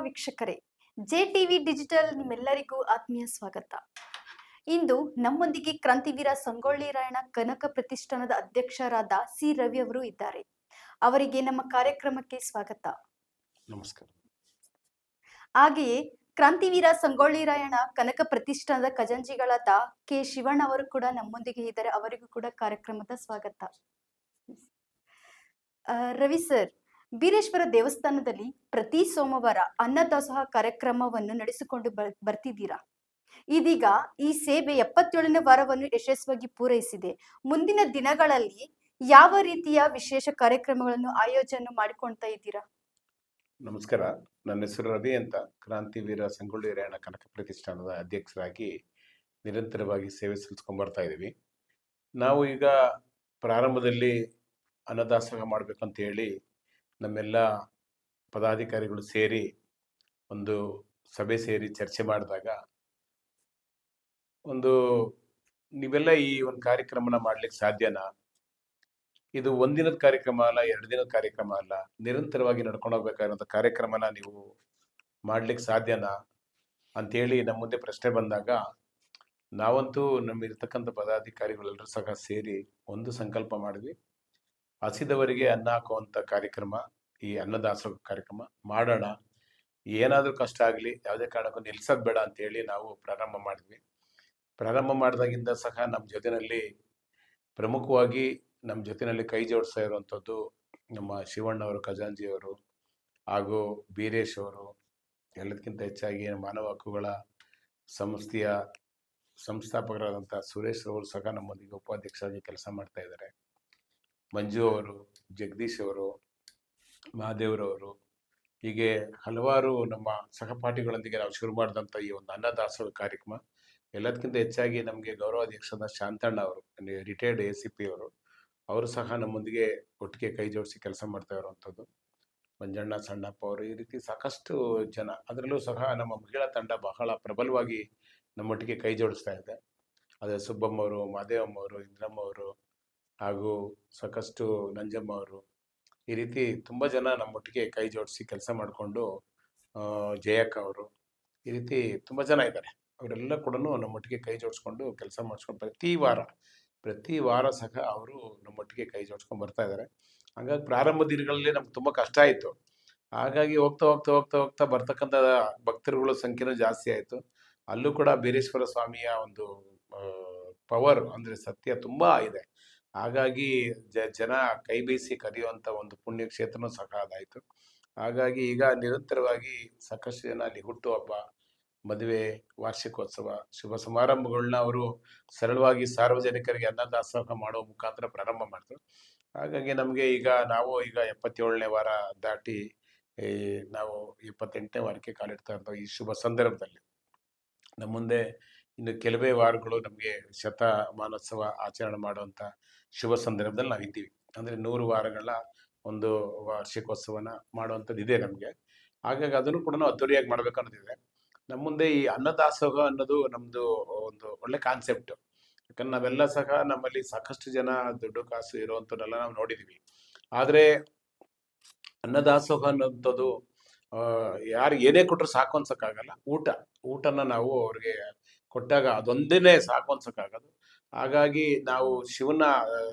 ವೀಕ್ಷಕರೇ, JTV digital ನಿಮ್ಮೆಲ್ಲರಿಗೂ ಆತ್ಮೀಯ ಸ್ವಾಗತ. ಇಂದು ನಮ್ಮೊಂದಿಗೆ ಕ್ರಾಂತಿವೀರ ಸಂಗೊಳ್ಳಿ ರಾಯಣ್ಣ ಕನಕ ಪ್ರತಿಷ್ಠಾನದ ಅಧ್ಯಕ್ಷರಾದ ಸಿ ರವಿ ಅವರು ಇದ್ದಾರೆ. ಅವರಿಗೆ ನಮ್ಮ ಕಾರ್ಯಕ್ರಮಕ್ಕೆ ಸ್ವಾಗತ. ನಮಸ್ಕಾರ. ಹಾಗೆಯೇ ಕ್ರಾಂತಿವೀರ ಸಂಗೊಳ್ಳಿ ರಾಯಣ್ಣ ಕನಕ ಪ್ರತಿಷ್ಠಾನದ ಖಜಾಂಚಿಗಳಾದ ಕೆ ಶಿವಣ್ಣ ಅವರು ಕೂಡ ನಮ್ಮೊಂದಿಗೆ ಇದ್ದಾರೆ. ಅವರಿಗೂ ಕೂಡ ಕಾರ್ಯಕ್ರಮದ ಸ್ವಾಗತ. ರವಿ ಸರ್, ಬೀರೇಶ್ವರ ದೇವಸ್ಥಾನದಲ್ಲಿ ಪ್ರತಿ ಸೋಮವಾರ ಅನ್ನದಾಸೋಹ ಕಾರ್ಯಕ್ರಮವನ್ನು ನಡೆಸಿಕೊಂಡು ಬರ್ತಿದ್ದೀರಾ. ಇದೀಗ ಈ ಸೇವೆ 77ನೇ ವಾರವನ್ನು ಯಶಸ್ವಿಯಾಗಿ ಪೂರೈಸಿದೆ. ಮುಂದಿನ ದಿನಗಳಲ್ಲಿ ಯಾವ ರೀತಿಯ ವಿಶೇಷ ಕಾರ್ಯಕ್ರಮಗಳನ್ನು ಆಯೋಜನೆ ಮಾಡಿಕೊಳ್ತಾ ಇದ್ದೀರಾ? ನಮಸ್ಕಾರ, ನನ್ನ ಹೆಸರು ರವಿ ಅಂತ. ಕ್ರಾಂತಿವೀರ ಸಂಗೊಳ್ಳಿ ರಾಯಣ್ಣ ಕನಕ ಪ್ರತಿಷ್ಠಾನದ ಅಧ್ಯಕ್ಷರಾಗಿ ನಿರಂತರವಾಗಿ ಸೇವೆ ಸಲ್ಲಿಸ್ಕೊಂಡು ಬರ್ತಾ ಇದ್ದೀವಿ. ನಾವು ಈಗ ಪ್ರಾರಂಭದಲ್ಲಿ ಅನ್ನದಾಸೋಹ ಮಾಡಬೇಕಂತ ಹೇಳಿ ನಮ್ಮೆಲ್ಲ ಪದಾಧಿಕಾರಿಗಳು ಸೇರಿ ಒಂದು ಸಭೆ ಸೇರಿ ಚರ್ಚೆ ಮಾಡಿದಾಗ ನೀವೆಲ್ಲ ಈ ಒಂದು ಕಾರ್ಯಕ್ರಮನ ಮಾಡ್ಲಿಕ್ಕೆ ಸಾಧ್ಯನಾ? ಇದು ಒಂದಿನದ ಕಾರ್ಯಕ್ರಮ ಅಲ್ಲ, 2 ದಿನದ ಕಾರ್ಯಕ್ರಮ ಅಲ್ಲ, ನಿರಂತರವಾಗಿ ನಡ್ಕೊಂಡು ಹೋಗ್ಬೇಕಾಗಿರೋಂಥ ಕಾರ್ಯಕ್ರಮನ ನೀವು ಮಾಡ್ಲಿಕ್ಕೆ ಸಾಧ್ಯನಾ ಅಂತೇಳಿ ನಮ್ಮ ಮುಂದೆ ಪ್ರಶ್ನೆ ಬಂದಾಗ ನಾವಂತೂ ನಮ್ಮಿರ್ತಕ್ಕಂಥ ಪದಾಧಿಕಾರಿಗಳೆಲ್ಲರೂ ಸಹ ಸೇರಿ ಒಂದು ಸಂಕಲ್ಪ ಮಾಡಿದ್ವಿ. ಹಸಿದವರಿಗೆ ಅನ್ನ ಹಾಕುವಂಥ ಕಾರ್ಯಕ್ರಮ, ಈ ಅನ್ನದಾಸೋಹ ಕಾರ್ಯಕ್ರಮ ಮಾಡೋಣ. ಏನಾದರೂ ಕಷ್ಟ ಆಗಲಿ, ಯಾವುದೇ ಕಾರಣಕ್ಕೂ ನಿಲ್ಸೋದು ಬೇಡ ಅಂತೇಳಿ ನಾವು ಪ್ರಾರಂಭ ಮಾಡಿದ್ವಿ. ಪ್ರಾರಂಭ ಮಾಡಿದಾಗಿಂದ ಸಹ ನಮ್ಮ ಜೊತೆಯಲ್ಲಿ ಪ್ರಮುಖವಾಗಿ ಕೈ ಜೋಡಿಸ್ತಾ ಇರುವಂಥದ್ದು ನಮ್ಮ ಶಿವಣ್ಣವರು, ಖಜಾಂಜಿಯವರು ಹಾಗೂ ಬೀರೇಶ್ ಅವರು, ಎಲ್ಲದಕ್ಕಿಂತ ಹೆಚ್ಚಾಗಿ ಮಾನವ ಹಕ್ಕುಗಳ ಸಂಸ್ಥೆಯ ಸಂಸ್ಥಾಪಕರಾದಂಥ ಸುರೇಶ್ ಅವರು ಸಹ ನಮ್ಮೊಂದಿಗೆ ಉಪಾಧ್ಯಕ್ಷರಾಗಿ ಕೆಲಸ ಮಾಡ್ತಾ ಇದ್ದಾರೆ. ಮಂಜು ಅವರು, ಜಗದೀಶ್ ಅವರು, ಮಹಾದೇವ್ರವರು, ಹೀಗೆ ಹಲವಾರು ನಮ್ಮ ಸಹಪಾಠಿಗಳೊಂದಿಗೆ ನಾವು ಶುರು ಮಾಡಿದಂಥ ಈ ಒಂದು ಅನ್ನದಾಸೋಹ ಕಾರ್ಯಕ್ರಮ. ಎಲ್ಲದಕ್ಕಿಂತ ಹೆಚ್ಚಾಗಿ ನಮಗೆ ಗೌರವಾಧ್ಯಕ್ಷರಾದ ಶಾಂತಣ್ಣ ಅವರು, ರಿಟೈರ್ಡ್ ACP ಅವರು ಸಹ ನಮ್ಮೊಂದಿಗೆ ಒಟ್ಟಿಗೆ ಕೈ ಜೋಡಿಸಿ ಕೆಲಸ ಮಾಡ್ತಾ ಇರುವಂಥದ್ದು. ಮಂಜಣ್ಣ, ಸಣ್ಣಪ್ಪ ಅವರು, ಈ ರೀತಿ ಸಾಕಷ್ಟು ಜನ, ಅದರಲ್ಲೂ ಸಹ ನಮ್ಮ ಮಹಿಳಾ ತಂಡ ಬಹಳ ಪ್ರಬಲವಾಗಿ ನಮ್ಮೊಟ್ಟಿಗೆ ಕೈ ಜೋಡಿಸ್ತಾ ಇದೆ. ಅದೇ ಸುಬ್ಬಮ್ಮ ಅವರು, ಮಾದೇವಮ್ಮ ಅವರು, ಇಂದ್ರಮ್ಮ ಅವರು ಹಾಗೂ ಸಾಕಷ್ಟು ನಂಜಮ್ಮ ಅವರು, ಈ ರೀತಿ ತುಂಬ ಜನ ನಮ್ಮೊಟ್ಟಿಗೆ ಕೈ ಜೋಡಿಸಿ ಕೆಲಸ ಮಾಡಿಕೊಂಡು, ಜಯಕ್ಕ ಅವರು, ಈ ರೀತಿ ತುಂಬ ಜನ ಇದ್ದಾರೆ. ಅವರೆಲ್ಲ ಕೂಡ ನಮ್ಮೊಟ್ಟಿಗೆ ಕೈ ಜೋಡಿಸ್ಕೊಂಡು ಕೆಲಸ ಮಾಡಿಸ್ಕೊಂಡು ಪ್ರತಿ ವಾರ ಸಹ ಅವರು ನಮ್ಮೊಟ್ಟಿಗೆ ಕೈ ಜೋಡಿಸ್ಕೊಂಡು ಬರ್ತಾ ಇದ್ದಾರೆ. ಹಾಗಾಗಿ ಪ್ರಾರಂಭ ದಿನಗಳಲ್ಲಿ ನಮ್ಗೆ ತುಂಬ ಕಷ್ಟ ಆಯಿತು. ಹಾಗಾಗಿ ಹೋಗ್ತಾ ಹೋಗ್ತಾ ಹೋಗ್ತಾ ಹೋಗ್ತಾ ಬರ್ತಕ್ಕಂಥ ಭಕ್ತರುಗಳ ಸಂಖ್ಯೆನೂ ಜಾಸ್ತಿ ಆಯಿತು. ಅಲ್ಲೂ ಕೂಡ ಬೀರೇಶ್ವರ ಸ್ವಾಮಿಯ ಒಂದು ಪವರ್, ಅಂದರೆ ಸತ್ಯ ತುಂಬ ಇದೆ. ಹಾಗಾಗಿ ಜನ ಕೈ ಬೀಸಿ ಕರೆಯುವಂಥ ಒಂದು ಪುಣ್ಯಕ್ಷೇತ್ರನೂ ಸಹ ಅದಾಯಿತು. ಹಾಗಾಗಿ ಈಗ ನಿರಂತರವಾಗಿ ಸಾಕಷ್ಟು ಜನ ಅಲ್ಲಿ ಹುಟ್ಟುಹಬ್ಬ, ಮದುವೆ, ವಾರ್ಷಿಕೋತ್ಸವ, ಶುಭ ಸಮಾರಂಭಗಳನ್ನ ಅವರು ಸರಳವಾಗಿ ಸಾರ್ವಜನಿಕರಿಗೆ ಅನ್ನದಾಸೋಹ ಮಾಡೋ ಮುಖಾಂತರ ಪ್ರಾರಂಭ ಮಾಡಿದ್ರು. ಹಾಗಾಗಿ ನಮಗೆ ನಾವು 77ನೇ ವಾರ ದಾಟಿ ನಾವು 78ನೇ ವಾರಕ್ಕೆ ಕಾಲಿಡ್ತಾ ಇರ್ತಾವೆ. ಈ ಶುಭ ಸಂದರ್ಭದಲ್ಲಿ ನಮ್ಮ ಮುಂದೆ ಇನ್ನು ಕೆಲವೇ ವಾರಗಳು ನಮಗೆ ಶತಮಾನೋತ್ಸವ ಆಚರಣೆ ಮಾಡುವಂಥ ಶುಭ ಸಂದರ್ಭದಲ್ಲಿ ನಾವು ಇದ್ದೀವಿ. ಅಂದರೆ 100 ವಾರಗಳ ಒಂದು ವಾರ್ಷಿಕೋತ್ಸವನ ಮಾಡುವಂಥದ್ದು ಇದೆ ನಮಗೆ. ಹಾಗಾಗಿ ಅದನ್ನು ಕೂಡ ಅದ್ದೂರಿಯಾಗಿ ಮಾಡ್ಬೇಕು ಅನ್ನೋದಿದೆ. ನಮ್ಮ ಮುಂದೆ ಈ ಅನ್ನದಾಸೋಹ ಅನ್ನೋದು ನಮ್ಮದು ಒಂದು ಒಳ್ಳೆ ಕಾನ್ಸೆಪ್ಟ್. ಯಾಕಂದ್ರೆ ನಾವೆಲ್ಲ ಸಹ ನಮ್ಮಲ್ಲಿ ಸಾಕಷ್ಟು ಜನ ದುಡ್ಡು ಕಾಸು ಇರುವಂಥದ್ದೆಲ್ಲ ನಾವು ನೋಡಿದ್ದೀವಿ. ಆದರೆ ಅನ್ನದಾಸೋಹ ಅನ್ನೋಂಥದ್ದು ಯಾರು ಏನೇ ಕೊಟ್ಟರು ಸಾಕು ಅನ್ಸೋಕ್ಕಾಗಲ್ಲ. ಊಟನ ನಾವು ಅವ್ರಿಗೆ ಕೊಟ್ಟಾಗ ಅದೊಂದೇ ಸಾಕು ಅನ್ಸೋಕ್ಕಾಗೋದು. ಹಾಗಾಗಿ ನಾವು ಶಿವನ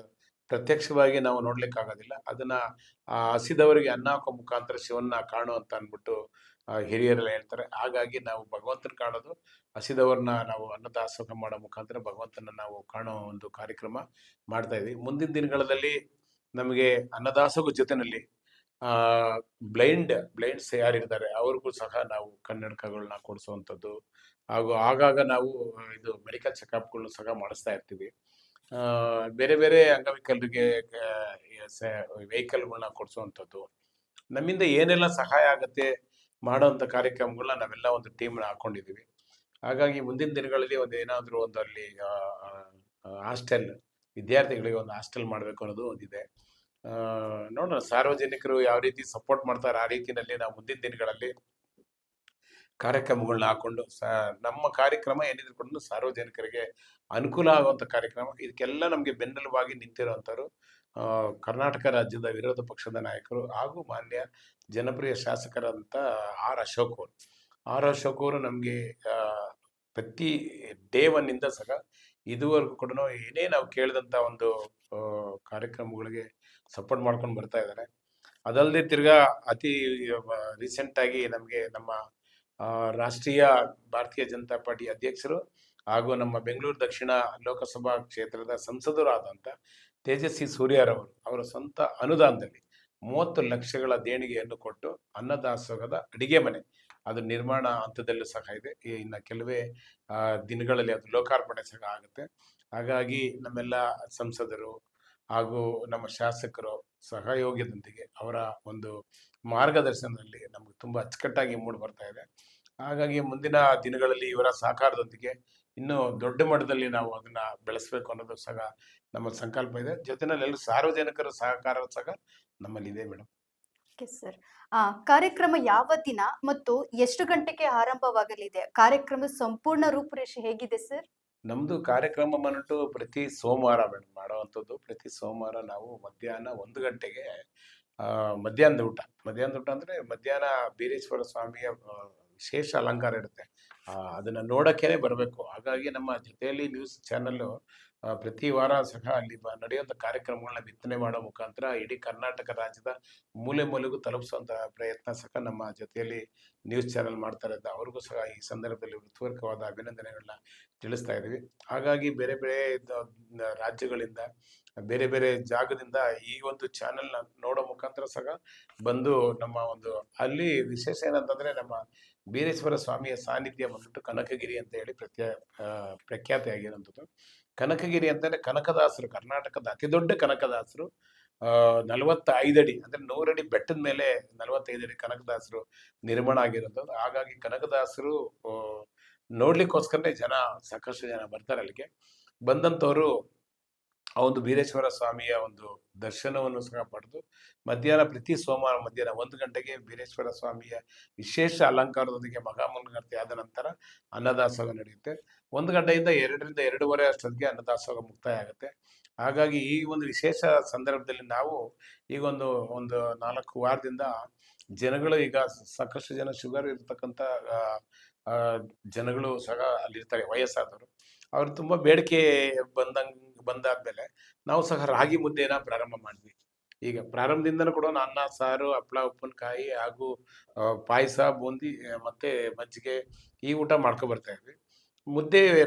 ಪ್ರತ್ಯಕ್ಷವಾಗಿ ನಾವು ನೋಡ್ಲಿಕ್ಕಾಗೋದಿಲ್ಲ. ಅದನ್ನ ಹಸಿದವರಿಗೆ ಅನ್ನ ಹಾಕೋ ಮುಖಾಂತರ ಶಿವನ್ನ ಕಾಣು ಅಂತ ಅಂದ್ಬಿಟ್ಟು ಹಿರಿಯರೆಲ್ಲ ಹೇಳ್ತಾರೆ. ಹಾಗಾಗಿ ನಾವು ಭಗವಂತನ ಕಾಣೋದು, ಹಸಿದವ್ರನ್ನ ನಾವು ಅನ್ನದಾಸೋಹ ಮಾಡೋ ಮುಖಾಂತರ ಭಗವಂತನ ನಾವು ಕಾಣೋ ಒಂದು ಕಾರ್ಯಕ್ರಮ ಮಾಡ್ತಾ ಇದ್ವಿ. ಮುಂದಿನ ದಿನಗಳಲ್ಲಿ ನಮಗೆ ಅನ್ನದಾಸೋಹ ಜೊತೆಯಲ್ಲಿ ಬ್ಲೈಂಡ್ಸ್ ಯಾರಿರ್ತಾರೆ ಅವ್ರಿಗೂ ಸಹ ನಾವು ಕನ್ನಡಕಗಳನ್ನ ಕೊಡಿಸುವಂಥದ್ದು, ಹಾಗೂ ಆಗಾಗ ನಾವು ಇದು ಮೆಡಿಕಲ್ ಚೆಕಪ್ಗಳನ್ನ ಸಹ ಮಾಡಿಸ್ತಾ ಇರ್ತೀವಿ. ಬೇರೆ ಬೇರೆ ಅಂಗವಿಕಲರಿಗೆ ವೆಹಿಕಲ್ಗಳನ್ನ ಕೊಡಿಸುವಂಥದ್ದು, ನಮ್ಮಿಂದ ಏನೆಲ್ಲ ಸಹಾಯ ಆಗುತ್ತೆ ಮಾಡೋವಂಥ ಕಾರ್ಯಕ್ರಮಗಳನ್ನ ನಾವೆಲ್ಲ ಒಂದು ಟೀಮ್ನ ಹಾಕೊಂಡಿದ್ದೀವಿ. ಹಾಗಾಗಿ ಮುಂದಿನ ದಿನಗಳಲ್ಲಿ ಏನಾದರೂ ಅಲ್ಲಿ ಹಾಸ್ಟೆಲ್, ವಿದ್ಯಾರ್ಥಿಗಳಿಗೆ ಒಂದು ಹಾಸ್ಟೆಲ್ ಮಾಡಬೇಕು ಅನ್ನೋದು ಒಂದಿದೆ. ನೋಡೋಣ, ಸಾರ್ವಜನಿಕರು ಯಾವ ರೀತಿ ಸಪೋರ್ಟ್ ಮಾಡ್ತಾರೆ ಆ ರೀತಿಯಲ್ಲಿ ನಾವು ಮುಂದಿನ ದಿನಗಳಲ್ಲಿ ಕಾರ್ಯಕ್ರಮಗಳನ್ನ ಹಾಕೊಂಡು ನಮ್ಮ ಕಾರ್ಯಕ್ರಮ ಏನಿದ್ರು ಕೂಡ ಸಾರ್ವಜನಿಕರಿಗೆ ಅನುಕೂಲ ಆಗುವಂತ ಕಾರ್ಯಕ್ರಮ. ಇದಕ್ಕೆಲ್ಲ ನಮಗೆ ಬೆನ್ನೆಲುಬಾಗಿ ನಿಂತಿರುವಂತರು ಕರ್ನಾಟಕ ರಾಜ್ಯದ ವಿರೋಧ ಪಕ್ಷದ ನಾಯಕರು ಹಾಗೂ ಮಾನ್ಯ ಜನಪ್ರಿಯ ಶಾಸಕರಂತ R. ಅಶೋಕ್ ಅವರು. R. ಅಶೋಕ್ ಅವರು ನಮಗೆ ಪ್ರತಿ ಡೇ ಒನ್ ಇಂದ ಸಹ ಇದುವರೆಗೂ ಕೂಡ ಏನೇ ನಾವು ಕೇಳಿದಂತ ಒಂದು ಕಾರ್ಯಕ್ರಮಗಳಿಗೆ ಸಪೋರ್ಟ್ ಮಾಡ್ಕೊಂಡು ಬರ್ತಾ ಇದ್ದಾರೆ. ಅದಲ್ಲದೆ ತಿರ್ಗಾ ಅತಿ ರೀಸೆಂಟ್ ಆಗಿ ನಮಗೆ ನಮ್ಮ ರಾಷ್ಟ್ರೀಯ ಭಾರತೀಯ ಜನತಾ ಪಾರ್ಟಿ ಅಧ್ಯಕ್ಷರು ಹಾಗೂ ನಮ್ಮ ಬೆಂಗಳೂರು ದಕ್ಷಿಣ ಲೋಕಸಭಾ ಕ್ಷೇತ್ರದ ಸಂಸದರಾದಂಥ ತೇಜಸ್ವಿ ಸೂರ್ಯರವರು ಅವರ ಸ್ವಂತ ಅನುದಾನದಲ್ಲಿ 30 ಲಕ್ಷಗಳ ದೇಣಿಗೆಯನ್ನು ಕೊಟ್ಟು ಅನ್ನದಾಸೋಹದ ಅಡಿಗೆ ಮನೆ ಅದು ನಿರ್ಮಾಣ ಹಂತದಲ್ಲೂ ಸಹ ಇದೆ. ಇನ್ನು ಕೆಲವೇ ದಿನಗಳಲ್ಲಿ ಅದು ಲೋಕಾರ್ಪಣೆ ಸಹ ಆಗುತ್ತೆ. ಹಾಗಾಗಿ ನಮ್ಮೆಲ್ಲ ಸಂಸದರು ಹಾಗೂ ನಮ್ಮ ಶಾಸಕರು ಸಹಯೋಗದೊಂದಿಗೆ ಅವರ ಒಂದು ಮಾರ್ಗದರ್ಶನದಲ್ಲಿ ನಮ್ಗೆ ತುಂಬಾ ಅಚ್ಚುಕಟ್ಟಾಗಿ ಮೂಡಿ ಬರ್ತಾ ಇದೆ. ಹಾಗಾಗಿ ಮುಂದಿನ ದಿನಗಳಲ್ಲಿ ಇವರ ಸಹಕಾರದೊಂದಿಗೆ ಇನ್ನೂ ದೊಡ್ಡ ಮಟ್ಟದಲ್ಲಿ ನಾವು ಅದನ್ನ ಬೆಳೆಸಬೇಕು ಅನ್ನೋದು ಸಹ ನಮ್ಮ ಸಂಕಲ್ಪ ಇದೆ. ಜೊತೆನಲ್ಲಿ ಎಲ್ಲ ಸಾರ್ವಜನಿಕರ ಸಹಕಾರ ಸಹ ನಮ್ಮಲ್ಲಿ ಇದೆ ಮೇಡಮ್. Okay sir. ಕಾರ್ಯಕ್ರಮ ಯಾವ ದಿನ ಮತ್ತು ಎಷ್ಟು ಗಂಟೆಗೆ ಆರಂಭವಾಗಲಿದೆ? ಕಾರ್ಯಕ್ರಮದ ಸಂಪೂರ್ಣ ರೂಪುರೇಷೆ ಹೇಗಿದೆ ಸರ್? ನಮ್ದು ಕಾರ್ಯಕ್ರಮ ಬಂದ್ಬಿಟ್ಟು ಪ್ರತಿ ಸೋಮವಾರ ಮೇಡಮ್ ಮಾಡುವಂಥದ್ದು. ಪ್ರತಿ ಸೋಮವಾರ ನಾವು ಮಧ್ಯಾಹ್ನ 1 ಗಂಟೆಗೆ ಮಧ್ಯಾಹ್ನದ ಊಟ ಅಂದ್ರೆ ಮಧ್ಯಾಹ್ನ ಬೀರೇಶ್ವರ ಸ್ವಾಮಿಯ ವಿಶೇಷ ಅಲಂಕಾರ ಇರುತ್ತೆ. ಅದನ್ನ ನೋಡಕ್ಕೇನೆ ಬರಬೇಕು. ಹಾಗಾಗಿ ನಮ್ಮ ಜೊತೆಯಲ್ಲಿ ನ್ಯೂಸ್ ಚಾನೆಲ್ ಪ್ರತಿ ವಾರ ಸಹ ಅಲ್ಲಿ ನಡೆಯುವಂಥ ಕಾರ್ಯಕ್ರಮಗಳನ್ನ ಬಿತ್ತನೆ ಮಾಡೋ ಮುಖಾಂತರ ಇಡೀ ಕರ್ನಾಟಕ ರಾಜ್ಯದ ಮೂಲೆ ಮೂಲೆಗೂ ತಲುಪಿಸುವಂತ ಪ್ರಯತ್ನ ಸಹ ನಮ್ಮ ಜೊತೆಯಲ್ಲಿ ನ್ಯೂಸ್ ಚಾನೆಲ್ ಮಾಡ್ತಾ ಇರೋದು. ಅವ್ರಿಗೂ ಸಹ ಈ ಸಂದರ್ಭದಲ್ಲಿ ಹೃತ್ಪೂರ್ವಕವಾದ ಅಭಿನಂದನೆಗಳನ್ನ ತಿಳಿಸ್ತಾ ಇದ್ದೀವಿ. ಹಾಗಾಗಿ ಬೇರೆ ಬೇರೆ ರಾಜ್ಯಗಳಿಂದ ಬೇರೆ ಬೇರೆ ಜಾಗದಿಂದ ಈ ಒಂದು ಚಾನೆಲ್ ನೋಡೋ ಮುಖಾಂತರ ಸಹ ಬಂದು ನಮ್ಮ ಒಂದು ಅಲ್ಲಿ ವಿಶೇಷ ಏನಂತಂದ್ರೆ ನಮ್ಮ ಬೀರೇಶ್ವರ ಸ್ವಾಮಿಯ ಸಾನ್ನಿಧ್ಯ ಬಂದ್ಬಿಟ್ಟು ಕನಕಗಿರಿ ಅಂತ ಹೇಳಿ ಪ್ರಖ್ಯಾತಿ ಆಗಿರುವಂಥದ್ದು. ಕನಕಗಿರಿ ಅಂತಂದ್ರೆ ಕನಕದಾಸರು, ಕರ್ನಾಟಕದ ಅತಿ ದೊಡ್ಡ ಕನಕದಾಸರು 45 ಅಡಿ ಅಂದ್ರೆ 100 ಅಡಿ ಬೆಟ್ಟದ ಮೇಲೆ 45 ಅಡಿ ಕನಕದಾಸರು ನಿರ್ಮಾಣ ಆಗಿರುವಂಥದ್ದು. ಹಾಗಾಗಿ ಕನಕದಾಸರು ನೋಡ್ಲಿಕ್ಕೋಸ್ಕರನೇ ಸಾಕಷ್ಟು ಜನ ಬರ್ತಾರೆ ಅಲ್ಲಿಗೆ. ಬಂದಂಥವ್ರು ಆ ಒಂದು ಬೀರೇಶ್ವರ ಸ್ವಾಮಿಯ ಒಂದು ದರ್ಶನವನ್ನು ಸಹ ಪಡೆದು ಪ್ರತಿ ಸೋಮವಾರ ಮಧ್ಯಾಹ್ನ 1 ಗಂಟೆಗೆ ಬೀರೇಶ್ವರ ಸ್ವಾಮಿಯ ವಿಶೇಷ ಅಲಂಕಾರದೊಂದಿಗೆ ಮಹಾಮಂಗಳಾರತಿ ಆದ ನಂತರ ಅನ್ನದಾಸೋಹ ನಡೆಯುತ್ತೆ. 1 ಗಂಟೆಯಿಂದ 2ರಿಂದ 2:30 ಅಷ್ಟೊತ್ತಿಗೆ ಅನ್ನದಾಸೋಹ ಮುಕ್ತಾಯ ಆಗುತ್ತೆ. ಹಾಗಾಗಿ ಈ ಒಂದು ವಿಶೇಷ ಸಂದರ್ಭದಲ್ಲಿ ನಾವು ಈಗ ಒಂದು 4 ವಾರದಿಂದ ಜನಗಳು ಈಗ ಸಾಕಷ್ಟು ಜನ ಶುಗರ್ ಇರ್ತಕ್ಕಂಥ ಜನಗಳು ಸಹ ಅಲ್ಲಿರ್ತಾರೆ, ವಯಸ್ಸಾದವರು. ಅವ್ರು ತುಂಬಾ ಬೇಡಿಕೆ ಬಂದಾದ್ಮೇಲೆ ನಾವು ಸಹ ರಾಗಿ ಮುದ್ದೆನ ಪ್ರಾರಂಭ ಮಾಡಿದ್ವಿ. ಈಗ ಪ್ರಾರಂಭದಿಂದನೂ ಕೂಡ ಅನ್ನ, ಸಾರು, ಹಪ್ಪಳ, ಉಪ್ಪಿನಕಾಯಿ ಹಾಗೂ ಪಾಯಸ, ಬೂಂದಿ ಮತ್ತೆ ಮಜ್ಜಿಗೆ ಈ ಊಟ ಮಾಡ್ಕೊ ಬರ್ತಾ ಇದ್ವಿ.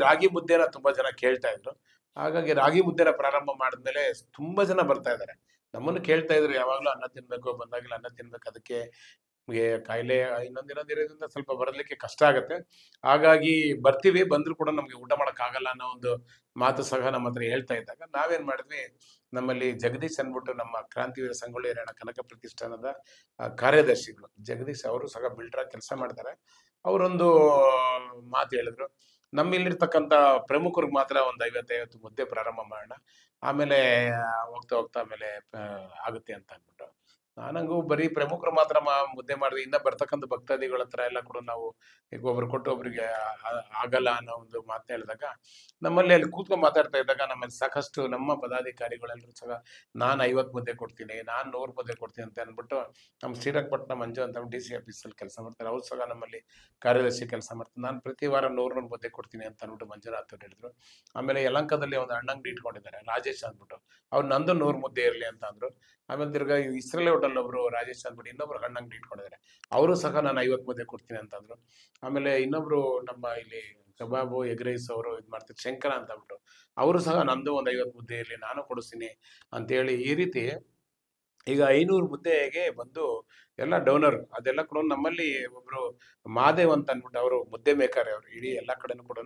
ರಾಗಿ ಮುದ್ದೆನ ತುಂಬಾ ಜನ ಕೇಳ್ತಾ ಇದ್ರು. ಹಾಗಾಗಿ ರಾಗಿ ಮುದ್ದೆನ ಪ್ರಾರಂಭ ಮಾಡಿದ್ಮೇಲೆ ತುಂಬಾ ಜನ ಬರ್ತಾ ಇದ್ದಾರೆ. ನಮ್ಮನ್ನು ಕೇಳ್ತಾ ಇದ್ರು, ಯಾವಾಗ್ಲೂ ಅನ್ನ ತಿನ್ಬೇಕು, ಬಂದಾಗಲೂ ಅನ್ನ ತಿನ್ಬೇಕು, ಅದಕ್ಕೆ ಕಾಯಿಲೆ ಇನ್ನೊಂದಿರೋದ್ರಿಂದ ಸ್ವಲ್ಪ ಬರಲಿಕ್ಕೆ ಕಷ್ಟ ಆಗುತ್ತೆ. ಹಾಗಾಗಿ ಬರ್ತೀವಿ, ಬಂದ್ರು ಕೂಡ ನಮ್ಗೆ ಊಟ ಮಾಡಕ್ ಆಗಲ್ಲ ಅನ್ನೋ ಒಂದು ಮಾತು ಸಹ ನಮ್ಮ ಹತ್ರ ಹೇಳ್ತಾ ಇದ್ದಾಗ ನಾವೇನ್ ಮಾಡಿದ್ವಿ, ನಮ್ಮಲ್ಲಿ ಜಗದೀಶ್ ಅನ್ಬಿಟ್ಟು ನಮ್ಮ ಕ್ರಾಂತಿವೀರ ಸಂಗೊಳ್ಳಿ ರಾಯಣ್ಣ ಕನಕ ಪ್ರತಿಷ್ಠಾನದ ಕಾರ್ಯದರ್ಶಿಗಳು ಜಗದೀಶ್ ಅವರು ಸಹ ಬಿಲ್ಡರ್ ಕೆಲಸ ಮಾಡ್ತಾರೆ. ಅವರೊಂದು ಮಾತು ಹೇಳಿದ್ರು, ನಮ್ಮಿಲ್ಲಿರ್ತಕ್ಕಂಥ ಪ್ರಮುಖರಿಗೆ ಮಾತ್ರ ಒಂದು 50 ಮುದ್ದೆ ಪ್ರಾರಂಭ ಮಾಡೋಣ, ಆಮೇಲೆ ಹೋಗ್ತಾ ಹೋಗ್ತಾ ಆಮೇಲೆ ಆಗುತ್ತೆ ಅಂತ ಅಂದ್ಬಿಟ್ಟು. ನಾನಂಗೂ ಬರೀ ಪ್ರಮುಖರು ಮಾತ್ರ ಮುದ್ದೆ ಮಾಡಿದ್ವಿ. ಇನ್ನ ಬರ್ತಕ್ಕಂಥ ಭಕ್ತಾದಿಗಳ ಹತ್ರ ಎಲ್ಲ ಕೂಡ ನಾವು ಈಗ ಒಬ್ರು ಕೊಟ್ಟು ಒಬ್ರಿಗೆ ಆಗಲ್ಲ ಅನ್ನೋ ಒಂದು ಮಾತು ಹೇಳಿದಾಗ ನಮ್ಮಲ್ಲಿ ಅಲ್ಲಿ ಕೂತ್ಕೊಂಡು ಮಾತಾಡ್ತಾ ಇದ್ದಾಗ ನಮ್ಮಲ್ಲಿ ಸಾಕಷ್ಟು ನಮ್ಮ ಪದಾಧಿಕಾರಿಗಳೆಲ್ಲರೂ ಸಹ ನಾನು 50 ಮುದ್ದೆ ಕೊಡ್ತೀನಿ, ನಾನು 100 ಮುದ್ದೆ ಕೊಡ್ತೀನಿ ಅಂತ ಅಂದ್ಬಿಟ್ಟು ನಮ್ಮ ಶ್ರೀರಂಗಪಟ್ಟಣ ಮಂಜು ಅಂತ DC ಆಫೀಸಲ್ಲಿ ಕೆಲಸ ಮಾಡ್ತಾರೆ. ಅವ್ರು ಸಹ ನಮ್ಮಲ್ಲಿ ಕಾರ್ಯದರ್ಶಿ ಕೆಲಸ ಮಾಡ್ತಾರೆ. ನಾನು ಪ್ರತಿ ವಾರ 100 ಮುದ್ದೆ ಕೊಡ್ತೀನಿ ಅಂತ ಅಂದ್ಬಿಟ್ಟು ಮಂಜುನಾಥ್ ಅವ್ರು ಹೇಳಿದ್ರು. ಆಮೇಲೆ ಯಲಹಂಕದಲ್ಲಿ ಒಂದು ಹಣ್ಣಂಗಡಿ ಇಟ್ಕೊಂಡಿದ್ದಾರೆ ರಾಜೇಶ್ ಅಂದ್ಬಿಟ್ಟು, ಅವ್ರು ನಂದು 100 ಮುದ್ದೆ ಇರಲಿ ಅಂತ ಅಂದ್ರು. ಆಮೇಲೆ ತಿರ್ಗಾ ಇಸ್ರೇಲ್ ಹೋಟೆಲ್ ಒಬ್ರು ರಾಜೇಶ್ ಅಂದ್ಬಿಟ್ಟು ಇನ್ನೊಬ್ರು ಹಣ್ಣಂಗಡಿ ಇಟ್ಕೊಂಡಿದ್ದಾರೆ, ಅವರು ಸಹ ನಾನು 50 ಮುದ್ದೆ ಕೊಡ್ತೀನಿ ಅಂತಂದ್ರು. ಆಮೇಲೆ ಇನ್ನೊಬ್ರು ನಮ್ಮ ಇಲ್ಲಿ ಕಬಾಬು, ಎಗ್ ರೈಸ್ ಅವರು ಇದು ಮಾಡ್ತಾರೆ, ಶಂಕರ ಅಂತ ಅಂದ್ಬಿಟ್ಟು, ಅವರು ಸಹ ನಂದು ಒಂದು 50 ಮುದ್ದೆ ಇರಲಿ, ನಾನು ಕೊಡಿಸ್ತೀನಿ ಅಂತೇಳಿ ಈ ರೀತಿ ಈಗ 500 ಮುದ್ದೆಗೆ ಬಂದು ಎಲ್ಲ ಡೋನರ್ ಅದೆಲ್ಲ ಕೂಡ ನಮ್ಮಲ್ಲಿ ಒಬ್ರು ಮಹಾದೇವ್ ಅಂತ ಅಂದ್ಬಿಟ್ಟು ಅವರು ಮುದ್ದೆ ಮೇಕರ್, ಅವರು ಇಡೀ ಎಲ್ಲ ಕಡೆನೂ ಕೂಡ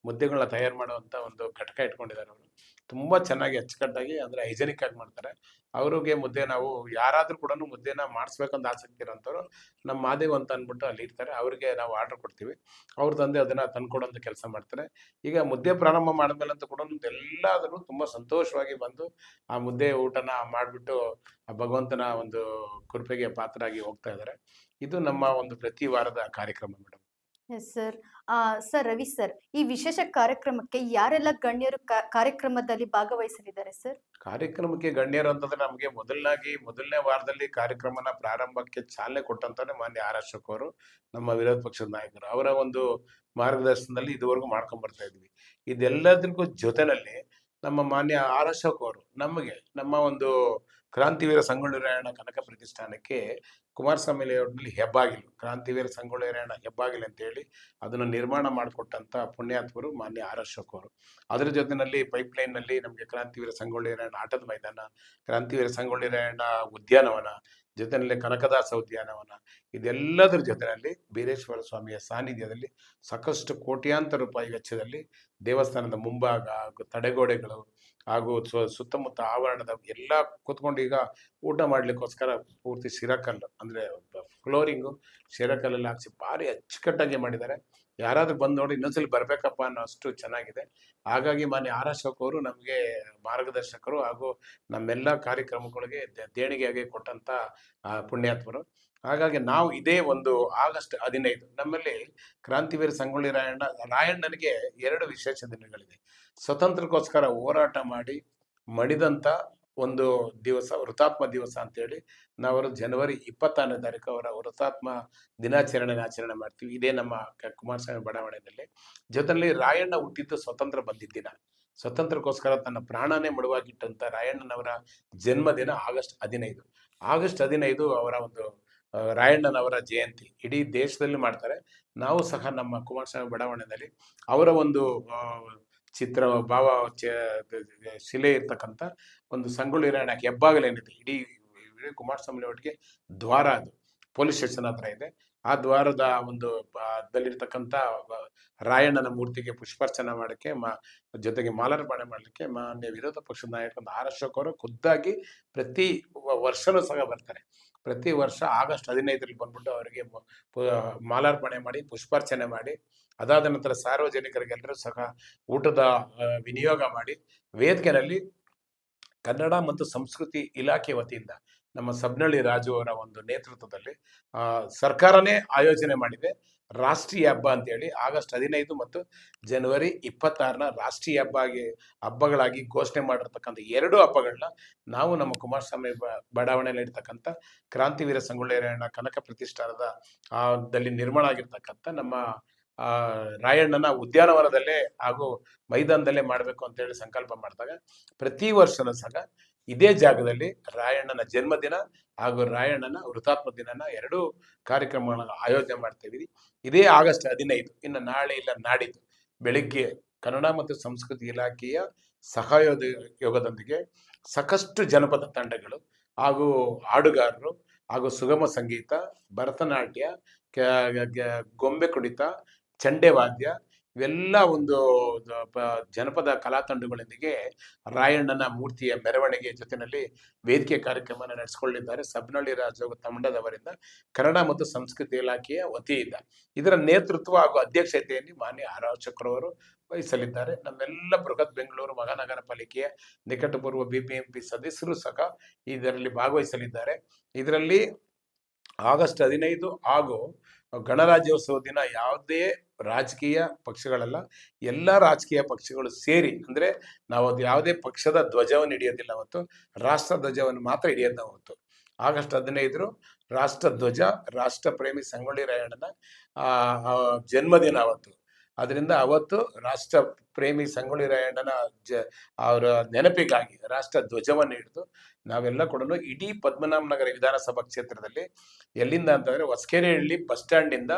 ಮುದ್ದೆಗಳನ್ನ ತಯಾರು ಮಾಡುವಂತ ಒಂದು ಘಟಕ ಇಟ್ಕೊಂಡಿದ್ದಾರೆ. ಅವರು ತುಂಬಾ ಚೆನ್ನಾಗಿ ಅಚ್ಚುಕಟ್ಟಾಗಿ ಅಂದ್ರೆ ಹೈಜೆನಿಕ್ ಆಗಿ ಮಾಡ್ತಾರೆ. ಅವ್ರಿಗೆ ಮುದ್ದೆ ನಾವು ಯಾರಾದ್ರೂ ಕೂಡ ಮುದ್ದೆನ ಮಾಡಿಸ್ಬೇಕಂತ ಆಸಕ್ತಿ ಇರೋಂಥವ್ರು ನಮ್ಮ ಮಹಾದೇವ್ ಅಂತ ಅಂದ್ಬಿಟ್ಟು ಅಲ್ಲಿ ಇರ್ತಾರೆ, ಅವ್ರಿಗೆ ನಾವು ಆರ್ಡರ್ ಕೊಡ್ತೀವಿ, ಅವ್ರು ತಂದೆ ಅದನ್ನ ತಂದ್ಕೊಡೋಂಥ ಕೆಲಸ ಮಾಡ್ತಾರೆ. ಈಗ ಮುದ್ದೆ ಪ್ರಾರಂಭ ಮಾಡಿದ್ಮೇಲೆ ಅಂತ ಕೂಡ ಎಲ್ಲಾದ್ರೂ ತುಂಬಾ ಸಂತೋಷವಾಗಿ ಬಂದು ಆ ಮುದ್ದೆ ಊಟನ ಮಾಡಿಬಿಟ್ಟು ಆ ಭಗವಂತನ ಒಂದು ಕೃಪೆಗೆ ಪಾತ್ರರಾಗಿ ಹೋಗ್ತಾ ಇದ್ದಾರೆ. ಇದು ನಮ್ಮ ಒಂದು ಪ್ರತಿ ವಾರದ ಕಾರ್ಯಕ್ರಮ madam. Yes sir. Sir Ravi sir, ಈ ವಿಶೇಷ ಕಾರ್ಯಕ್ರಮಕ್ಕೆ ಯಾರೆಲ್ಲ ಗಣ್ಯರು ಕಾರ್ಯಕ್ರಮದಲ್ಲಿ ಭಾಗವಹಿಸಲಿದ್ದಾರೆ ಸರ್? ಕಾರ್ಯಕ್ರಮಕ್ಕೆ ಗಣ್ಯರು ಅಂತಂದ್ರೆ ನಮಗೆ ಮೊದಲನೇ ವಾರದಲ್ಲಿ ಕಾರ್ಯಕ್ರಮನ ಪ್ರಾರಂಭಕ್ಕೆ ಚಾಲನೆ ಕೊಟ್ಟಂತಾನೆ ಮಾನ್ಯ ಆರ್ ಅಶೋಕ್ ಅವರು, ನಮ್ಮ ವಿರೋಧ ಪಕ್ಷದ ನಾಯಕರು. ಅವರ ಒಂದು ಮಾರ್ಗದರ್ಶನದಲ್ಲಿ ಇದುವರೆಗೂ ಮಾಡ್ಕೊಂಡ್ ಬರ್ತಾ ಇದ್ವಿ. ಇದೆಲ್ಲದಕ್ಕೂ ಜೊತೆನಲ್ಲಿ ನಮ್ಮ ಮಾನ್ಯ ಆರ್ ಅಶೋಕ್ ಅವರು ನಮಗೆ ನಮ್ಮ ಒಂದು ಕ್ರಾಂತಿವೀರ ಸಂಗೊಳ್ಳಿ ರಾಯಣ್ಣ ಕನಕ ಪ್ರತಿಷ್ಠಾನಕ್ಕೆ ಕುಮಾರಸ್ವಾಮಿ ಲೇಔಟ್ನಲ್ಲಿ ಹೆಬ್ಬಾಗಿಲು, ಕ್ರಾಂತಿವೀರ ಸಂಗೊಳ್ಳಿ ರಾಯಣ್ಣ ಹೆಬ್ಬಾಗಿಲು ಅಂತ ಹೇಳಿ ಅದನ್ನು ನಿರ್ಮಾಣ ಮಾಡಿಕೊಟ್ಟಂತ ಪುಣ್ಯಾತ್ಮರು ಮಾನ್ಯ ಆರ್ ಅಶೋಕ್ ಅವರು. ಅದರ ಜೊತೆನಲ್ಲಿ ಪೈಪ್ಲೈನ್ ನಲ್ಲಿ ನಮಗೆ ಕ್ರಾಂತಿವೀರ ಸಂಗೊಳ್ಳಿ ರಾಯಣ್ಣ ಆಟದ ಮೈದಾನ, ಕ್ರಾಂತಿವೀರ ಸಂಗೊಳ್ಳಿ ರಾಯಣ್ಣ ಉದ್ಯಾನವನ, ಜೊತೆಯಲ್ಲಿ ಕನಕದಾಸ ಉದ್ಯಾನವನ, ಇದೆಲ್ಲದರ ಜೊತೆಯಲ್ಲಿ ಬೀರೇಶ್ವರ ಸ್ವಾಮಿಯ ಸಾನ್ನಿಧ್ಯದಲ್ಲಿ ಸಾಕಷ್ಟು ಕೋಟ್ಯಾಂತರ ರೂಪಾಯಿ ವೆಚ್ಚದಲ್ಲಿ ದೇವಸ್ಥಾನದ ಮುಂಭಾಗ ಹಾಗೂ ತಡೆಗೋಡೆಗಳು ಹಾಗೂ ಸುತ್ತಮುತ್ತ ಆವರಣದ ಎಲ್ಲ ಕೂತ್ಕೊಂಡು ಈಗ ಊಟ ಮಾಡ್ಲಿಕ್ಕೋಸ್ಕರ ಪೂರ್ತಿ ಶಿರಕಲ್ಲು ಅಂದ್ರೆ ಫ್ಲೋರಿಂಗು ಶಿರಕಲ್ಲಲ್ಲಿ ಹಾಕ್ಸಿ ಭಾರಿ ಅಚ್ಚುಕಟ್ಟಾಗಿ ಮಾಡಿದ್ದಾರೆ. ಯಾರಾದ್ರೂ ಬಂದು ನೋಡಿ ಇನ್ನೊಂದ್ಸಲಿ ಬರ್ಬೇಕಪ್ಪ ಅನ್ನೋ ಅಷ್ಟು ಚೆನ್ನಾಗಿದೆ. ಹಾಗಾಗಿ ಮಾನ್ಯ ಆರ್ ಅಶೋಕ್ ಅವರು ನಮಗೆ ಮಾರ್ಗದರ್ಶಕರು ಹಾಗೂ ನಮ್ಮೆಲ್ಲ ಕಾರ್ಯಕ್ರಮಗಳಿಗೆ ದೇಣಿಗೆಯಾಗಿ ಕೊಟ್ಟಂತ ಪುಣ್ಯಾತ್ಮರು. ಹಾಗಾಗಿ ನಾವು ಇದೇ ಒಂದು ಆಗಸ್ಟ್ 15 ನಮ್ಮಲ್ಲಿ ಕ್ರಾಂತಿವೀರ ಸಂಗೊಳ್ಳಿ ರಾಯಣ್ಣನಿಗೆ 2 ವಿಶೇಷ ದಿನಗಳಿದೆ. ಸ್ವತಂತ್ರಕ್ಕೋಸ್ಕರ ಹೋರಾಟ ಮಾಡಿ ಮಡಿದಂತ ಒಂದು ದಿವಸ ಹುತಾತ್ಮ ದಿವಸ ಅಂತೇಳಿ ನಾವು ಜನವರಿ 26ನೇ ತಾರೀಕು ಅವರ ಹುತಾತ್ಮ ಆಚರಣೆ ಮಾಡ್ತೀವಿ. ಇದೇ ನಮ್ಮ ಕುಮಾರಸ್ವಾಮಿ ಬಡಾವಣೆಯಲ್ಲಿ. ಜೊತೆಯಲ್ಲಿ ರಾಯಣ್ಣ ಹುಟ್ಟಿದ್ದು ಸ್ವತಂತ್ರ ಬಂದಿದ್ದ ದಿನ, ಸ್ವತಂತ್ರಕ್ಕೋಸ್ಕರ ತನ್ನ ಪ್ರಾಣನೇ ಮುಡುವಾಗಿಟ್ಟಂತ ರಾಯಣ್ಣನವರ ಜನ್ಮದಿನ ಆಗಸ್ಟ್ 15. ಆಗಸ್ಟ್ 15 ಅವರ ಒಂದು ರಾಯಣ್ಣನವರ ಜಯಂತಿ ಇಡೀ ದೇಶದಲ್ಲಿ ಮಾಡ್ತಾರೆ. ನಾವು ಸಹ ನಮ್ಮ ಕುಮಾರಸ್ವಾಮಿ ಬಡಾವಣೆಯಲ್ಲಿ ಅವರ ಒಂದು ಚಿತ್ರ ಶಿಲೆ ಇರ್ತಕ್ಕಂಥ ಒಂದು ಸಂಗೊಳ್ಳಿ ರಾಯಣ್ಣ ಹೆಬ್ಬಾಗಲೇನಿದೆ, ಇಡೀ ಕುಮಾರಸ್ವಾಮಿ ಒಟ್ಟಿಗೆ ದ್ವಾರ, ಅದು ಪೊಲೀಸ್ ಸ್ಟೇಷನ್ ಹತ್ರ ಇದೆ. ಆ ದ್ವಾರದ ಒಂದು ದಲ್ಲಿರ್ತಕ್ಕಂಥ ರಾಯಣ್ಣನ ಮೂರ್ತಿಗೆ ಪುಷ್ಪಾರ್ಚನೆ ಮಾಡಕ್ಕೆ ಜೊತೆಗೆ ಮಾಲಾರ್ಪಣೆ ಮಾಡಲಿಕ್ಕೆ ಮಾನ್ಯ ವಿರೋಧ ಪಕ್ಷದ ನಾಯಕ ಆರ್ ಅಶೋಕ್ ಅವರು ಖುದ್ದಾಗಿ ಪ್ರತಿ ವರ್ಷನೂ ಸಹ ಬರ್ತಾರೆ. ಪ್ರತಿ ವರ್ಷ ಆಗಸ್ಟ್ 15 ಬಂದ್ಬಿಟ್ಟು ಅವರಿಗೆ ಮಾಲಾರ್ಪಣೆ ಮಾಡಿ ಪುಷ್ಪಾರ್ಚನೆ ಮಾಡಿ, ಅದಾದ ನಂತರ ಸಾರ್ವಜನಿಕರಿಗೆಲ್ಲರೂ ಸಹ ಊಟದ ವಿನಿಯೋಗ ಮಾಡಿ, ವೇದಿಕೆಯಲ್ಲಿ ಕನ್ನಡ ಮತ್ತು ಸಂಸ್ಕೃತಿ ಇಲಾಖೆ ವತಿಯಿಂದ ನಮ್ಮ ಸಬ್ನಳ್ಳಿ ರಾಜು ಅವರ ಒಂದು ನೇತೃತ್ವದಲ್ಲಿ ಸರ್ಕಾರನೇ ಆಯೋಜನೆ ಮಾಡಿದೆ ರಾಷ್ಟ್ರೀಯ ಹಬ್ಬ ಅಂತೇಳಿ ಆಗಸ್ಟ್ 15 ಮತ್ತು ಜನವರಿ 26ನ ರಾಷ್ಟ್ರೀಯ ಹಬ್ಬಗಳಾಗಿ ಘೋಷಣೆ ಮಾಡಿರ್ತಕ್ಕಂಥ 2 ಹಬ್ಬಗಳನ್ನ ನಾವು ನಮ್ಮ ಕುಮಾರಸ್ವಾಮಿ ಬಡಾವಣೆಯಲ್ಲಿ ಇರ್ತಕ್ಕಂಥ ಕ್ರಾಂತಿವೀರ ಸಂಗೊಳ್ಳಿ ರಾಯಣ್ಣ ಕನಕ ಪ್ರತಿಷ್ಠಾನದ ದಲ್ಲಿ ನಿರ್ಮಾಣ ಆಗಿರ್ತಕ್ಕಂಥ ನಮ್ಮ ರಾಯಣ್ಣನ ಉದ್ಯಾನವನದಲ್ಲೇ ಹಾಗೂ ಮೈದಾನದಲ್ಲೇ ಮಾಡಬೇಕು ಅಂತ ಹೇಳಿ ಸಂಕಲ್ಪ ಮಾಡಿದಾಗ ಪ್ರತಿ ವರ್ಷನೂ ಸಹ ಇದೇ ಜಾಗದಲ್ಲಿ ರಾಯಣ್ಣನ ಜನ್ಮದಿನ ಹಾಗೂ ರಾಯಣ್ಣನ ಹುತಾತ್ಮ ದಿನನ 2 ಕಾರ್ಯಕ್ರಮಗಳನ್ನ ಆಯೋಜನೆ ಮಾಡ್ತಿದ್ದೀವಿ. ಇದೇ ಆಗಸ್ಟ್ 15, ಇನ್ನು ನಾಳೆ ಇಲ್ಲ ನಾಡಿದ್ದು ಬೆಳಿಗ್ಗೆ ಕನ್ನಡ ಮತ್ತು ಸಂಸ್ಕೃತಿ ಇಲಾಖೆಯ ಸಹಯೋಗದೊಂದಿಗೆ ಸಾಕಷ್ಟು ಜನಪದ ತಂಡಗಳು ಹಾಗೂ ಹಾಡುಗಾರರು ಹಾಗೂ ಸುಗಮ ಸಂಗೀತ, ಭರತನಾಟ್ಯ, ಗೊಂಬೆ ಕುಣಿತ, ಚಂಡೆ ವಾದ್ಯ ಇವೆಲ್ಲ ಒಂದು ಜನಪದ ಕಲಾ ತಂಡಗಳೊಂದಿಗೆ ರಾಯಣ್ಣನ ಮೂರ್ತಿಯ ಮೆರವಣಿಗೆ ಜೊತೆಯಲ್ಲಿ ವೇದಿಕೆ ಕಾರ್ಯಕ್ರಮನ ನಡೆಸಿಕೊಳ್ಳಿದ್ದಾರೆ ಸಬ್ನಳ್ಳಿ ರಾಜು ತಂಡದವರಿಂದ ಕನ್ನಡ ಮತ್ತು ಸಂಸ್ಕೃತಿ ಇಲಾಖೆಯ ವತಿಯಿಂದ. ಇದರ ನೇತೃತ್ವ ಹಾಗೂ ಅಧ್ಯಕ್ಷತೆಯಲ್ಲಿ ಮಾನ್ಯ ಆರ್ ಅಶೋಕ್ ಅವರು ವಹಿಸಲಿದ್ದಾರೆ. ನಮ್ಮೆಲ್ಲ ಬೃಹತ್ ಬೆಂಗಳೂರು ಮಹಾನಗರ ಪಾಲಿಕೆಯ ನಿಕಟಪೂರ್ವ ಬಿಬಿಎಂಪಿ ಸದಸ್ಯರು ಸಹ ಇದರಲ್ಲಿ ಭಾಗವಹಿಸಲಿದ್ದಾರೆ. ಇದರಲ್ಲಿ ಆಗಸ್ಟ್ 15 ಹಾಗೂ ಗಣರಾಜ್ಯೋತ್ಸವ ದಿನ ಯಾವುದೇ ರಾಜಕೀಯ ಪಕ್ಷಗಳಲ್ಲ, ಎಲ್ಲ ರಾಜಕೀಯ ಪಕ್ಷಗಳು ಸೇರಿ, ಅಂದ್ರೆ ನಾವು ಅದು ಯಾವುದೇ ಪಕ್ಷದ ಧ್ವಜವನ್ನು ಹಿಡಿಯೋದಿಲ್ಲ, ಅವತ್ತು ರಾಷ್ಟ್ರ ಧ್ವಜವನ್ನು ಮಾತ್ರ ಹಿಡಿಯೋದು. ಅವತ್ತು ಆಗಸ್ಟ್ 15 ರಾಷ್ಟ್ರ ಧ್ವಜ, ರಾಷ್ಟ್ರ ಪ್ರೇಮಿ ಸಂಗೊಳ್ಳಿ ರಾಯಣ್ಣನ ಜನ್ಮದಿನ ಅವತ್ತು. ಅದರಿಂದ ಅವತ್ತು ರಾಷ್ಟ್ರ ಪ್ರೇಮಿ ಸಂಗೊಳ್ಳಿ ರಾಯಣ್ಣನ ಅವರ ನೆನಪಿಗಾಗಿ ರಾಷ್ಟ್ರ ಧ್ವಜವನ್ನು ಹಿಡಿದು ನಾವೆಲ್ಲ ಕೂಡ ಇಡೀ ಪದ್ಮನಾಭನಗರ ವಿಧಾನಸಭಾ ಕ್ಷೇತ್ರದಲ್ಲಿ, ಎಲ್ಲಿಂದ ಅಂತಂದ್ರೆ ಹೊಸಕೆರೆಹಳ್ಳಿ ಬಸ್ ಸ್ಟ್ಯಾಂಡ್ ಇಂದ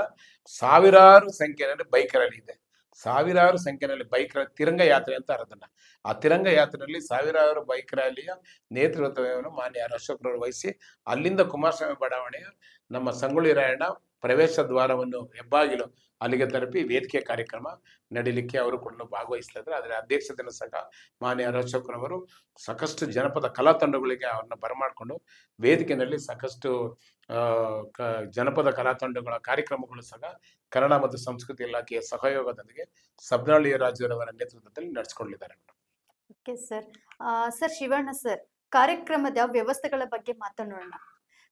ಸಾವಿರಾರು ಸಂಖ್ಯೆಯಲ್ಲಿ ಬೈಕ್ ರ್ಯಾಲಿ ಇದೆ. ಸಾವಿರಾರು ಸಂಖ್ಯೆಯಲ್ಲಿ ಬೈಕ್ ತಿರಂಗ ಯಾತ್ರೆ ಅಂತ ಅದನ್ನ, ಆ ತಿರಂಗ ಯಾತ್ರೆಯಲ್ಲಿ ಸಾವಿರಾರು ಬೈಕ್ ರ್ಯಾಲಿಯ ನೇತೃತ್ವವನ್ನು ಮಾನ್ಯ ಆರ್ ಅಶೋಕ್ ರವರು ವಹಿಸಿ ಅಲ್ಲಿಂದ ಕುಮಾರಸ್ವಾಮಿ ಬಡಾವಣೆಯ ನಮ್ಮ ಸಂಗೊಳ್ಳಿ ರಾಯಣ್ಣ ಪ್ರವೇಶ ದ್ವಾರವನ್ನು ಹೆಬ್ಬಾಗಿಲು ಅಲ್ಲಿಗೆ ತಲುಪಿ ವೇದಿಕೆ ಕಾರ್ಯಕ್ರಮ ನಡೀಲಿಕ್ಕೆ ಅವರು ಕೂಡ ಭಾಗವಹಿಸಲಿದ್ದಾರೆ. ಅದರ ಅಧ್ಯಕ್ಷತೆಯನ್ನು ಸಹ ಮಾನ್ಯ ಆರ್ ಅಶೋಕ್ ರವರು ಸಾಕಷ್ಟು ಜನಪದ ಕಲಾ ತಂಡಗಳಿಗೆ ಅವ್ರನ್ನ ಬರಮಾಡಿಕೊಂಡು ವೇದಿಕೆಯಲ್ಲಿ ಸಾಕಷ್ಟು ಜನಪದ ಕಲಾ ತಂಡಗಳ ಕಾರ್ಯಕ್ರಮಗಳು ಸಹ ಕನ್ನಡ ಮತ್ತು ಸಂಸ್ಕೃತಿ ಇಲಾಖೆಯ ಸಹಯೋಗದೊಂದಿಗೆ ಸಬ್ನಳ್ಳಿ ರಾಜುರವರ ನೇತೃತ್ವದಲ್ಲಿ ನಡೆಸಿಕೊಳ್ಳಲಿದ್ದಾರೆ. Okay sir. Sir Shivanna sir, ಕಾರ್ಯಕ್ರಮದ ವ್ಯವಸ್ಥೆಗಳ ಬಗ್ಗೆ ಮಾತನಾಡೋಣ.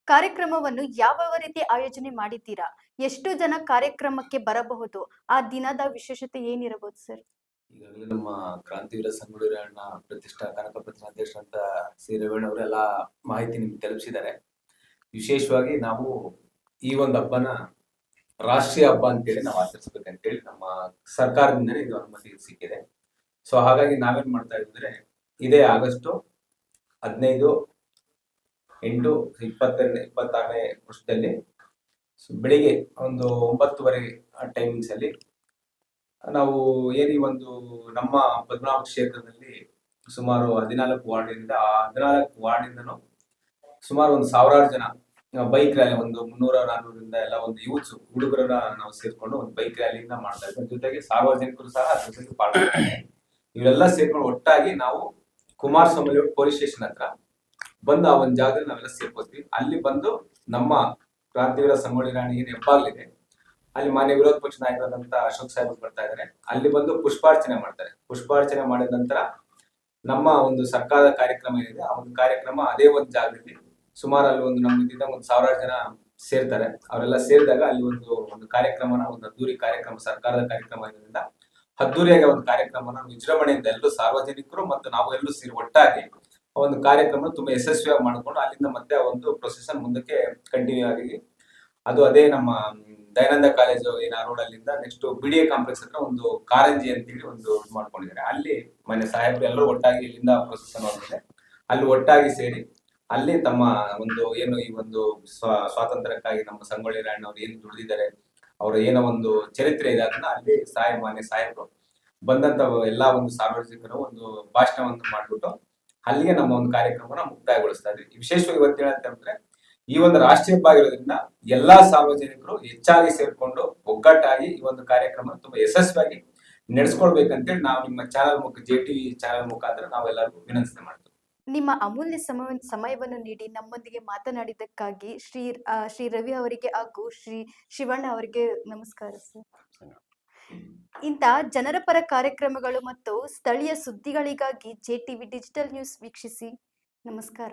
ಕಾರ್ಯಕ್ರಮವನ್ನು ಯಾವ ರೀತಿ ಆಯೋಜನೆ ಮಾಡಿದ್ದೀರಾ? ಎಷ್ಟು ಜನ ಕಾರ್ಯಕ್ರಮಕ್ಕೆ ಬರಬಹುದು? ಆ ದಿನದ ವಿಶೇಷತೆ ಏನಿರಬಹುದು ಸರ್? ಈಗಾಗಲೇ ನಮ್ಮ ಕ್ರಾಂತಿವೀರ ಸಂಗೊಳ್ಳಿ ರಾಯಣ್ಣ ಪ್ರತಿಷ್ಠಾ ಕನಕ ಪ್ರತಿಷ್ಠಾನ ಅಧ್ಯಕ್ಷರಂತ ಸಿ ರವೀಣ್ ಅವರೆಲ್ಲ ಮಾಹಿತಿ ನಿಮ್ಗೆ ತಲುಪಿಸಿದ್ದಾರೆ. ವಿಶೇಷವಾಗಿ ನಾವು ಈ ಒಂದು ಹಬ್ಬನ ರಾಷ್ಟ್ರೀಯ ಹಬ್ಬ ಅಂತೇಳಿ ನಾವು ಆಚರಿಸ್ಬೇಕಂತೇಳಿ ನಮ್ಮ ಸರ್ಕಾರದಿಂದಲೇ ಇದು ಅನುಮತಿ ಸಿಕ್ಕಿದೆ. ಸೊ ಹಾಗಾಗಿ ನಾವೇನ್ ಮಾಡ್ತಾ ಇದ್ರೆ ಇದೇ ಆಗಸ್ಟ್ 15/8/26ನೇ ವರ್ಷದಲ್ಲಿ ಬೆಳಿಗ್ಗೆ ಒಂದು 9:30 ಟೈಮಿಂಗ್ಸ್ ಅಲ್ಲಿ ನಾವು ಈ ಒಂದು ನಮ್ಮ ಪದ್ಮನಾಭ ಕ್ಷೇತ್ರದಲ್ಲಿ ಸುಮಾರು 14 ವಾರ್ಡಿಂದ 14 ವಾರ್ಡಿಂದನೂ ಸುಮಾರು ಒಂದು 1000 ಜನ ಬೈಕ್ ರ್ಯಾಲಿ, ಒಂದು 300-400ರಿಂದ ಎಲ್ಲ ಒಂದು ಯೂತ್ಸ್ ಹುಡುಗರನ್ನ ನಾವು ಸೇರ್ಕೊಂಡು ಒಂದು ಬೈಕ್ ರ್ಯಾಲಿಯಿಂದ ಮಾಡ್ತಾ ಇದ್ವಿ. ಜೊತೆಗೆ ಸಾರ್ವಜನಿಕರು ಸಹ ಅದ್ರ ಜೊತೆಗೆ ಪಾಲ್ಗೊಳ್ತಾರೆ. ಇವೆಲ್ಲ ಸೇರ್ಕೊಂಡು ಒಟ್ಟಾಗಿ ನಾವು ಕುಮಾರಸ್ವಾಮಿ ಪೊಲೀಸ್ ಸ್ಟೇಷನ್ ಹತ್ರ ಬಂದು ಆ ಒಂದು ಜಾಗದಲ್ಲಿ ನಾವೆಲ್ಲ ಸೇರ್ಕೋತೀವಿ. ಅಲ್ಲಿ ಬಂದು ನಮ್ಮ ಕ್ರಾಂತಿವೀರ ಸಂಗೊಳ್ಳಿ ರಾಯಣ್ಣ ಏನ್ ಹೆಬ್ಬಾಗ್ಲಿದೆ ಅಲ್ಲಿ ಮಾನ್ಯ ವಿರೋಧ ಪಕ್ಷ ನಾಯಕರಾದಂತ ಅಶೋಕ್ ಸಾಹೇಬ್ ಬರ್ತಾ ಇದ್ದಾರೆ. ಅಲ್ಲಿ ಬಂದು ಪುಷ್ಪಾರ್ಚನೆ ಮಾಡ್ತಾರೆ. ಪುಷ್ಪಾರ್ಚನೆ ಮಾಡಿದ ನಂತರ ನಮ್ಮ ಒಂದು ಸರ್ಕಾರದ ಕಾರ್ಯಕ್ರಮ ಏನಿದೆ ಆ ಒಂದು ಕಾರ್ಯಕ್ರಮ ಅದೇ ಒಂದು ಜಾಗದಲ್ಲಿ ಸುಮಾರು ಅಲ್ಲಿ ಒಂದು ನಮ್ಮಿಂದ ಒಂದು 1000 ಜನ ಸೇರ್ತಾರೆ. ಅವರೆಲ್ಲ ಸೇರಿದಾಗ ಅಲ್ಲಿ ಒಂದು ಕಾರ್ಯಕ್ರಮನ, ಒಂದು ಅದ್ದೂರಿ ಕಾರ್ಯಕ್ರಮ, ಸರ್ಕಾರದ ಕಾರ್ಯಕ್ರಮ ಇರೋದ್ರಿಂದ ಅದ್ದೂರಿಯಾಗಿ ಒಂದು ಕಾರ್ಯಕ್ರಮನ ವಿಜೃಂಭಣೆಯಿಂದ ಎಲ್ಲರೂ ಸಾರ್ವಜನಿಕರು ಮತ್ತು ನಾವು ಎಲ್ಲರೂ ಸೇರಿ ಒಟ್ಟಾಗಿ ಒಂದು ಕಾರ್ಯಕ್ರಮ ತುಂಬಾ ಯಶಸ್ವಿಯಾಗಿ ಮಾಡಿಕೊಂಡು ಅಲ್ಲಿಂದ ಮತ್ತೆ ಆ ಒಂದು ಪ್ರೊಸೆಷನ್ ಮುಂದಕ್ಕೆ ಕಂಟಿನ್ಯೂ ಆಗಿ ಅದು ಅದೇ ನಮ್ಮ ದಯಾನಂದ ಕಾಲೇಜು ರೋಡ್ ಅಲ್ಲಿಂದ ನೆಕ್ಸ್ಟ್ BDA ಕಾಂಪ್ಲೆಕ್ಸ್ ಹತ್ರ ಒಂದು ಕಾರಂಜಿ ಅಂತೇಳಿ ಒಂದು ಮಾಡ್ಕೊಂಡಿದ್ದಾರೆ. ಅಲ್ಲಿ ಮನೆ ಸಾಹೇಬ್ರು ಎಲ್ಲರೂ ಒಟ್ಟಾಗಿ ಇಲ್ಲಿಂದ ಪ್ರೊಸೆಷನ್ ಹೋಗಿದೆ. ಅಲ್ಲಿ ಒಟ್ಟಾಗಿ ಸೇರಿ ಅಲ್ಲಿ ತಮ್ಮ ಒಂದು ಏನು ಈ ಒಂದು ಸ್ವಾತಂತ್ರ್ಯಕ್ಕಾಗಿ ನಮ್ಮ ಸಂಗೊಳ್ಳಿ ರಾಯಣ್ಣ ಅವ್ರು ಏನು ದುಡಿದಿದ್ದಾರೆ, ಅವರ ಏನೋ ಒಂದು ಚರಿತ್ರೆ ಇದೆ, ಅದನ್ನ ಅಲ್ಲಿ ಮಾನ್ಯ ಸಾಹೇಬ್ರು ಬಂದಂತ ಎಲ್ಲಾ ಒಂದು ಸಾರ್ವಜನಿಕರು ಒಂದು ಭಾಷಣವನ್ನು ಮಾಡ್ಬಿಟ್ಟು ಅಲ್ಲಿಗೆ ನಮ್ಮ ಒಂದು ಕಾರ್ಯಕ್ರಮನ ಮುಕ್ತಾಯಗೊಳಿಸ್ತಾ ಇದ್ವಿ. ವಿಶೇಷವಾಗಿ ಇವತ್ತು ಏನಂತಂದ್ರೆ ಈ ಒಂದು ರಾಷ್ಟ್ರೀಯ ಹಬ್ಬ ಆಗಿರೋದ್ರಿಂದ ಎಲ್ಲಾ ಸಾರ್ವಜನಿಕರು ಹೆಚ್ಚಾಗಿ ಸೇರ್ಕೊಂಡು ಒಗ್ಗಟ್ಟಾಗಿ ಈ ಒಂದು ಕಾರ್ಯಕ್ರಮ ತುಂಬಾ ಯಶಸ್ವಿಯಾಗಿ ನಡೆಸ್ಕೊಳ್ಬೇಕಂತೇಳಿ ನಾವು ನಿಮ್ಮ ಚಾನಲ್ JTV ಚಾನಲ್ ಮುಖಾಂತರ ನಾವೆಲ್ಲರಿಗೂ ವಿನಂತಿ ಮಾಡ್ತೀವಿ. ನಿಮ್ಮ ಅಮೂಲ್ಯ ಸಮಯವನ್ನು ನೀಡಿ ನಮ್ಮೊಂದಿಗೆ ಮಾತನಾಡಿದ್ದಕ್ಕಾಗಿ ಶ್ರೀ ರವಿ ಅವರಿಗೆ ಹಾಗೂ ಶ್ರೀ ಶಿವಣ್ಣ ಅವರಿಗೆ ನಮಸ್ಕಾರ ಸರ್. ಇಂಥ ಜನರ ಪರ ಕಾರ್ಯಕ್ರಮಗಳು ಮತ್ತು ಸ್ಥಳೀಯ ಸುದ್ದಿಗಳಿಗಾಗಿ JTV ಡಿಜಿಟಲ್ ನ್ಯೂಸ್ ವೀಕ್ಷಿಸಿ. ನಮಸ್ಕಾರ.